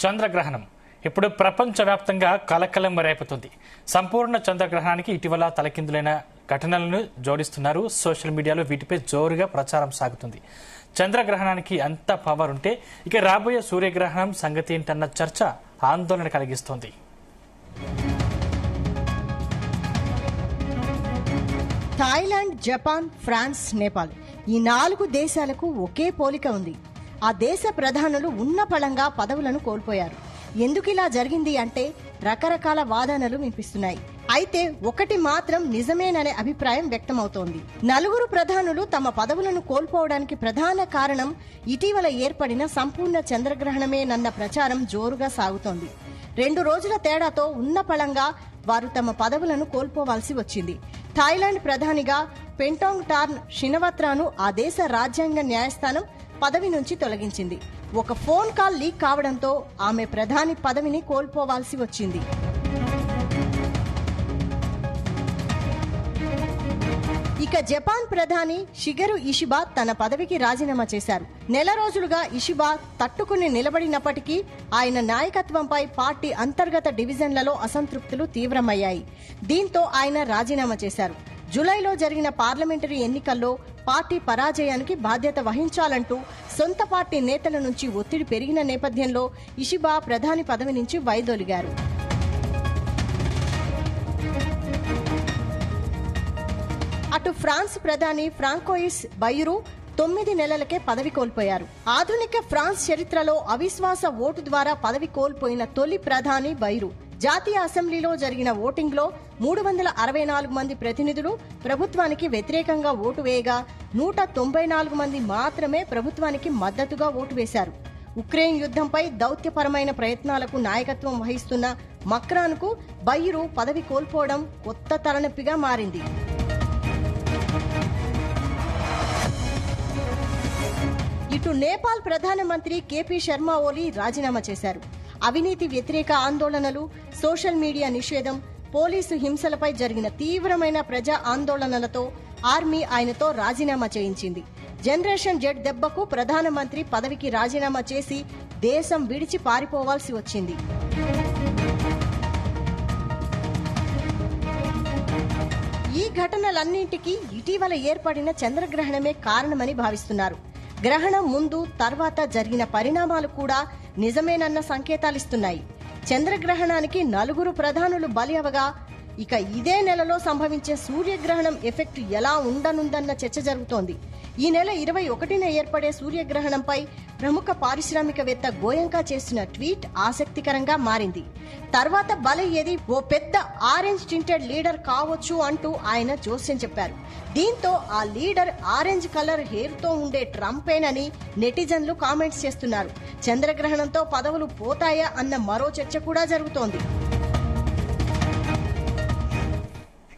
చంద్రగ్రహణం ఇప్పుడు ప్రపంచవ్యాప్తంగా కలకలం రేపుతుంది. సంపూర్ణ చంద్రగ్రహణానికి ఇటీవల తలకిందులైన ఘటనలను జోడిస్తున్నారు సోషల్ మీడియాలో. వీటిపై జోరుగా ప్రచారం సాగుతుంది. చంద్రగ్రహణానికి అంత పవర్ ఉంటే ఇక రాబోయే సూర్యగ్రహణం సంగతి ఏంటన్న చర్చ ఆందోళన కలిగిస్తోంది. థాయిలాండ్, జపాన్, ఫ్రాన్స్, నేపాల్ ఈ 4 దేశాలకు ఒకే పోలిక ఉంది. ఆ దేశ ప్రధానులు ఉన్న పళంగా పదవులను కోల్పోయారు. ఎందుకిలా జరిగింది అంటే రకరకాల వాదనలు వినిపిస్తున్నాయి. అయితే ఒకటి మాత్రం నిజమేననే అభిప్రాయం వ్యక్తమవుతోంది. 4 ప్రధానులు తమ పదవులను కోల్పోవడానికి ప్రధాన కారణం ఇటీవల ఏర్పడిన సంపూర్ణ చంద్రగ్రహణమేనన్న ప్రచారం జోరుగా సాగుతోంది. 2 రోజుల తేడాతో ఉన్న పళంగా వారు తమ పదవులను కోల్పోవాల్సి వచ్చింది. థాయిలాండ్ ప్రధానిగా పెంటాంగ్ టార్న్ షినవత్రాను ఆ దేశ రాజ్యాంగ న్యాయస్థానం పదవి నుంచి తొలగించింది. ఒక ఫోన్ కాల్ లీక్ కావడంతో ఆమె ప్రధాని పదవిని కోల్పోవాల్సి వచ్చింది. ఇక జపాన్ ప్రధాని షిగెరు ఇషిబా తన పదవికి రాజీనామా చేశారు. నెల రోజులుగా ఇషిబా తట్టుకుని నిలబడినప్పటికీ ఆయన నాయకత్వంపై పార్టీ అంతర్గత డివిజన్లలో అసంతృప్తులు తీవ్రమయ్యాయి. దీంతో ఆయన రాజీనామా చేశారు. జూలైలో జరిగిన పార్లమెంటరీ ఎన్నికల్లో పార్టీ పరాజయానికి బాధ్యత వహించాలంటూ సొంత పార్టీ నేతల నుంచి ఒత్తిడి పెరిగిన నేపథ్యంలో ఇషిబా ప్రధాని పదవి నుంచి వైదొలిగారు. అటు ఫ్రాన్స్ ప్రధాని ఫ్రాంకోయిస్ బైరు 9 నెలలకే పదవి కోల్పోయారు. ఆధునిక ఫ్రాన్స్ చరిత్రలో అవిశ్వాస ఓటు ద్వారా పదవి కోల్పోయిన తొలి ప్రధాని బైరు. జాతీయ అసెంబ్లీలో జరిగిన ఓటింగ్లో 364 మంది ప్రతినిధులు ప్రభుత్వానికి వ్యతిరేకంగా ఓటు వేయగా 194 మంది మాత్రమే ప్రభుత్వానికి మద్దతుగా ఓటు వేశారు. ఉక్రెయిన్ యుద్ధంపై దౌత్యపరమైన ప్రయత్నాలకు నాయకత్వం వహిస్తున్న మక్రాన్కు బైరు పదవి కోల్పోవడం కొత్త తలనొప్పిగా మారింది. ఇటు నేపాల్ ప్రధానమంత్రి కేపీ శర్మ ఓలీ రాజీనామా చేశారు. అవినీతి వ్యతిరేక ఆందోళనలు, సోషల్ మీడియా నిషేధం, పోలీసు హింసలపై జరిగిన తీవ్రమైన ప్రజా ఆందోళనలతో ఆర్మీ ఆయనతో రాజీనామా చేయించింది. జనరేషన్ జెడ్ దెబ్బకు ప్రధానమంత్రి పదవికి రాజీనామా చేసి దేశం విడిచి పారిపోవాల్సి వచ్చింది. ఈ ఘటనలన్నింటికీ ఇటీవల ఏర్పడిన చంద్రగ్రహణమే కారణమని భావిస్తున్నారు. గ్రహణం ముందు, తర్వాత జరిగిన పరిణామాలు కూడా నిజమేనన్న సంకేతాలిస్తున్నాయి. చంద్రగ్రహణానికి 4 ప్రధానులు బలి అవగా ఇక ఇదే నెలలో సంభవించే సూర్యగ్రహణం ఎఫెక్ట్ ఎలా ఉండనుందన్న చర్చ జరుగుతోంది. ఈ నెల 21న ఏర్పడే సూర్యగ్రహణంపై ప్రముఖ పారిశ్రామికవేత్త గోయంకా చేసిన ట్వీట్ ఆసక్తికరంగా మారింది. తర్వాత బలయ్యేది ఓ పెద్ద ఆరెంజ్ టింటెడ్ లీడర్ కావచ్చు అంటూ ఆయన జోస్యం చెప్పారు. దీంతో ఆ లీడర్ ఆరెంజ్ కలర్ హెయిర్ తో ఉండే ట్రంపేనని నెటిజన్లు కామెంట్స్ చేస్తున్నారు. చంద్రగ్రహణంతో పదవులు పోతాయా అన్న మరో చర్చ కూడా జరుగుతోంది.